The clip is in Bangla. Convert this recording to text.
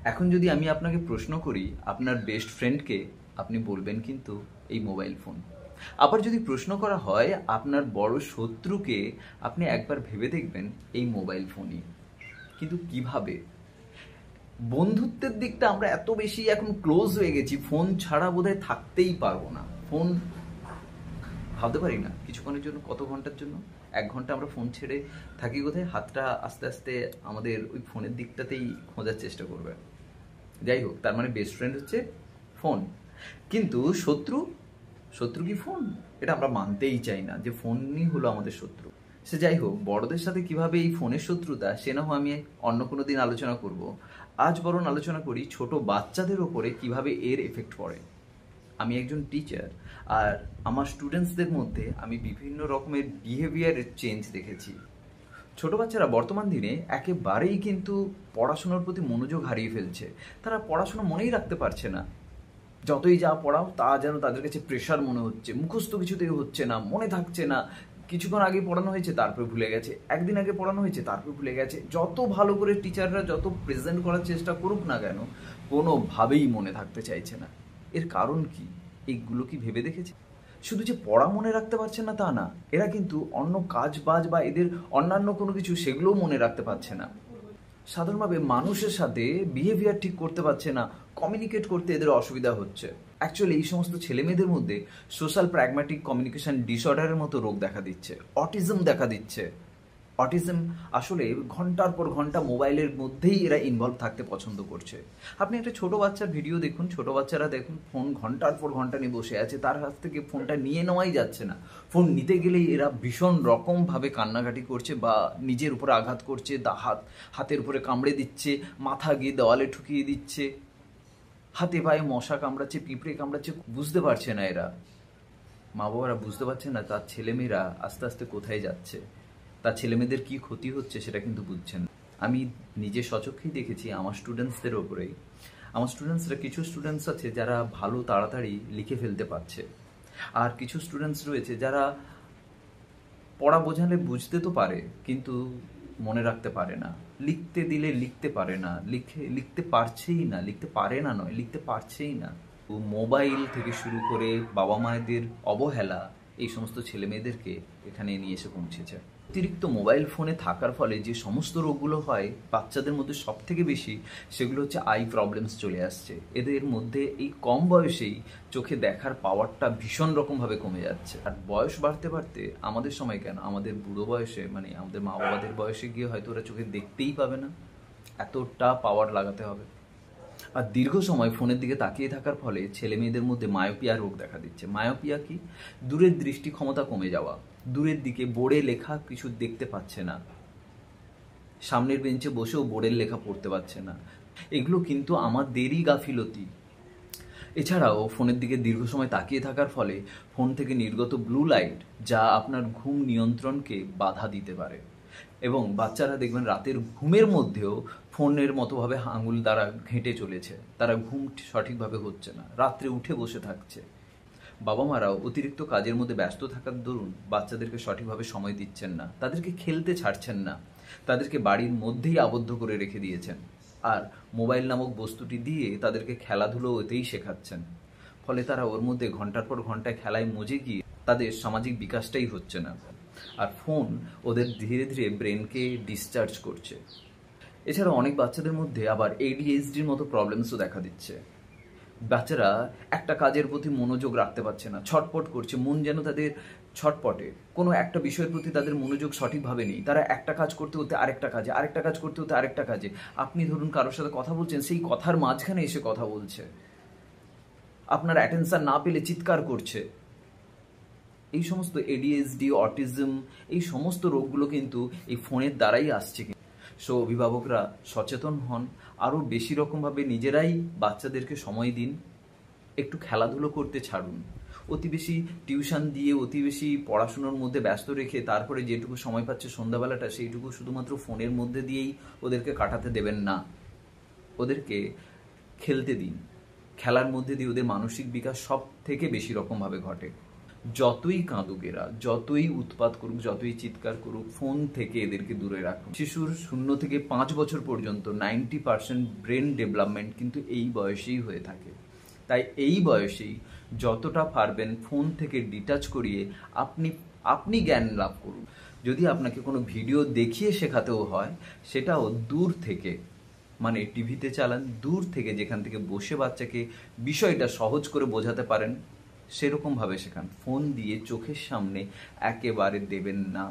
এখন যদি আমি আপনাকে প্রশ্ন করি আপনার বেস্ট ফ্রেন্ডকে, আপনি বলবেন কিন্তু এই মোবাইল ফোন। আবার যদি প্রশ্ন করা হয় আপনার বড় শত্রুকে, আপনি একবার ভেবে দেখবেন এই মোবাইল ফোনই। কিন্তু কিভাবে? বন্ধুত্বের দিকটা আমরা এত বেশি এখন ক্লোজ হয়ে গেছি, ফোন ছাড়া বোধহয় থাকতেই পারবো না। ফোন ভাবতে পারি না কিছুক্ষণের জন্য, কত ঘন্টার জন্য 1 ঘন্টা আমরা ফোন ছেড়ে থাকি কোথায়, হাতটা আস্তে আস্তে আমাদের ওই ফোনের দিকটাতেই খোঁজার চেষ্টা করবে। যাই হোক, তার মানে বেস্ট ফ্রেন্ড হচ্ছে ফোন। কিন্তু শত্রু, শত্রু কি ফোন? এটা আমরা মানতেই চাই না যে ফোনই হলো আমাদের শত্রু। সে যাই হোক, বড়দের সাথে কিভাবে এই ফোনের শত্রুতা, সে না হয় আমি অন্য কোনো দিন আলোচনা করব। আজ বরং আলোচনা করি ছোট বাচ্চাদের ওপরে কিভাবে এর এফেক্ট পড়ে। আমি একজন টিচার, আর আমার স্টুডেন্টসদের মধ্যে আমি বিভিন্ন রকমের বিহেভিয়ারের চেঞ্জ দেখেছি। ছোট বাচ্চারা বর্তমান দিনে একেবারেই কিন্তু পড়াশোনার প্রতি মনোযোগ হারিয়ে ফেলছে। তারা পড়াশোনা মনেই রাখতে পারছে না। যতই যা পড়াও তা যেন তাদের কাছে প্রেশার মনে হচ্ছে, মুখস্থ কিছুতেই হচ্ছে না, মনে থাকছে না। কিছুক্ষণ আগে পড়ানো হয়েছে তারপরে ভুলে গেছে, একদিন আগে পড়ানো হয়েছে তারপরে ভুলে গেছে। যত ভালো করে টিচাররা যত প্রেজেন্ট করার চেষ্টা করুক না কেন, কোনোভাবেই মনে থাকতে চাইছে না। এর কারণ কি? এইগুলো কি ভেবে দেখেছে? শুধু যে পড়া মনে রাখতে পারছে না তা না, এরা কিন্তু অন্য কাজ বাজ বা এদের অন্যান্য কোনো কিছু সেগুলোও মনে রাখতে পারছে না। সাধারণভাবে মানুষের সাথে বিহেভিয়ার ঠিক করতে পারছে না, কমিউনিকেট করতে এদের অসুবিধা হচ্ছে। অ্যাকচুয়ালি এই সমস্ত ছেলে মেয়েদের মধ্যে সোশ্যাল প্র্যাগম্যাটিক কমিউনিকেশন ডিসঅর্ডারের মতো রোগ দেখা দিচ্ছে, অটিজম দেখা দিচ্ছে। অটিজম আসলে ঘন্টার পর ঘন্টা মোবাইলের মধ্যেই এরা ইনভলভ থাকতে পছন্দ করছে। আপনি একটা ছোট বাচ্চার ভিডিও দেখুন, ছোট বাচ্চারা দেখুন ফোন ঘন্টার পর ঘন্টা নিয়ে বসে আছে, তার কাছ থেকে ফোনটা নিয়ে নেওয়াই যাচ্ছে না। ফোন নিতে গেলেই এরা ভীষণ রকমভাবে কান্নাকাটি করছে বা নিজের উপরে আঘাত করছে, হাতের উপরে কামড়ে দিচ্ছে, মাথা গিয়ে দেওয়ালে ঠুকিয়ে দিচ্ছে, হাতে পায়ে মশা কামড়াচ্ছে, পিঁপড়ে কামড়াচ্ছে। বুঝতে পারছে না এরা, মা বাবারা বুঝতে পারছে না তার ছেলেমেয়েরা আস্তে আস্তে কোথায় যাচ্ছে, তার ছেলেমেয়েদের কি ক্ষতি হচ্ছে সেটা কিন্তু বুঝছেন না। আমি নিজে স্বচক্ষেই দেখেছি আমার স্টুডেন্টসদের ওপরেই। আমার স্টুডেন্টসরা, কিছু স্টুডেন্টস আছে যারা ভালো তাড়াতাড়ি লিখে ফেলতে পারছে, আর কিছু স্টুডেন্টস রয়েছে যারা পড়া বোঝালে বুঝতে তো পারে কিন্তু মনে রাখতে পারে না, লিখতে দিলে লিখতে পারে না, লিখতে পারছেই না, লিখতে পারে না নয়, লিখতে পারছেই না। মোবাইল থেকে শুরু করে বাবা মায়েদের অবহেলা এই সমস্ত ছেলে মেয়েদেরকে এখানে নিয়ে এসে পৌঁছেছে। অতিরিক্ত মোবাইল ফোনে থাকার ফলে যে সমস্ত রোগগুলো হয় বাচ্চাদের মধ্যে সব থেকে বেশি, সেগুলো হচ্ছে আই প্রবলেমস চলে আসছে। এদের মধ্যে এই কম বয়সেই চোখে দেখার পাওয়ারটা ভীষণ রকমভাবে কমে যাচ্ছে। আর বয়স বাড়তে বাড়তে আমাদের সময় কেন, আমাদের বুড়ো বয়সে, মানে আমাদের মা বাবাদের বয়সে গিয়ে হয়তো ওরা চোখে দেখতেই পাবে না, এতটা পাওয়ার লাগাতে হবে। আর দীর্ঘ সময় ফোনের দিকে তাকিয়ে থাকার ফলে ছেলে মেয়েদের মধ্যে মায়োপিয়া রোগ দেখা দিচ্ছে। মায়োপিয়া কি? দূরের দৃষ্টি ক্ষমতা কমে যাওয়া, দূরের দিকে বোর্ডে লেখা কিছু দেখতে পাচ্ছে না, সামনের বেঞ্চে বসেও বোর্ডের লেখা পড়তে পারছে না। এগুলো কিন্তু আমাদেরই গাফিলতি। এছাড়াও ফোনের দিকে দীর্ঘ সময় তাকিয়ে থাকার ফলে ফোন থেকে নির্গত ব্লু লাইট, যা আপনার ঘুম নিয়ন্ত্রণকে বাধা দিতে পারে। এবং বাচ্চারা দেখবেন রাতের ঘুমের মধ্যেও ফোনের মতোভাবে আঙুল দ্বারা ঘেঁটে চলেছে, তারা ঘুম সঠিকভাবে হচ্ছে না, রাত্রে উঠে বসে থাকছে। বাবা মারাও অতিরিক্ত কাজের মধ্যে ব্যস্ত থাকার দরুন বাচ্চাদেরকে সঠিকভাবে সময় দিচ্ছেন না, তাদেরকে খেলতে ছাড়ছেন না, তাদেরকে বাড়ির মধ্যেই আবদ্ধ করে রেখে দিয়েছেন, আর মোবাইল নামক বস্তুটি দিয়ে তাদেরকে খেলাধুলো ওতেই শেখাচ্ছেন। ফলে তারা ওর মধ্যে ঘন্টার পর ঘন্টায় খেলায় মজে গিয়ে তাদের সামাজিক বিকাশটাই হচ্ছে না, আর ফোন ওদের ধীরে ধীরে ব্রেনকে ডিসচার্জ করছে। এছাড়া অনেক বাচ্চাদের মধ্যে আবার ADHDর মতো প্রবলেমসও দেখা দিচ্ছে। বাচ্চারা একটা কাজের প্রতি মনোযোগ রাখতে পারছে না, ছটপট করছে, মন যেন তাদের ছটপটে, কোনো একটা বিষয়ের প্রতি তাদের মনোযোগ সঠিকভাবে নেই। তারা একটা কাজ করতে হতে আরেকটা কাজে, আরেকটা কাজ করতে হতে আরেকটা কাজে। আপনি ধরুন কারোর সাথে কথা বলছেন, সেই কথার মাঝখানে এসে কথা বলছে, আপনার অ্যাটেনশন না পেলে চিৎকার করছে। এই সমস্ত ADHD, অটিজম, এই সমস্ত রোগগুলো কিন্তু এই ফোনের দ্বারাই আসছে। সো অভিভাবকরা সচেতন হন, আরও বেশি রকমভাবে নিজেরাই বাচ্চাদেরকে সময় দিন, একটু খেলাধুলো করতে ছাড়ুন। অতি বেশি টিউশন দিয়ে, অতি বেশি পড়াশুনোর মধ্যে ব্যস্ত রেখে তারপরে যেটুকু সময় পাচ্ছে সন্ধ্যাবেলাটা, সেইটুকু শুধুমাত্র ফোনের মধ্যে দিয়েই ওদেরকে কাটাতে দেবেন না। ওদেরকে খেলতে দিন, খেলার মধ্যে দিয়ে ওদের মানসিক বিকাশ সব থেকে বেশি রকমভাবে ঘটে। যতই কাঁদুক এরা, যতই উৎপাত করুক, যতই চিৎকার করুক, ফোন থেকে এদেরকে দূরে রাখুন। শিশুর 0 থেকে 5 বছর পর্যন্ত 90% ব্রেন ডেভেলপমেন্ট কিন্তু এই বয়সেই হয়ে থাকে। তাই এই বয়সেই যতটা পারবেন ফোন থেকে ডিটাচ করিয়ে আপনি জ্ঞান লাভ করুন। যদি আপনাকে কোনো ভিডিও দেখিয়ে শেখাতেও হয়, সেটাও দূর থেকে, মানে টিভিতে চালান, দূর থেকে, যেখান থেকে বসে বাচ্চাকে বিষয়টা সহজ করে বোঝাতে পারেন সেরকমভাবে শেখান। ফোন দিয়ে চোখের সামনে একেবারে দেবেন না।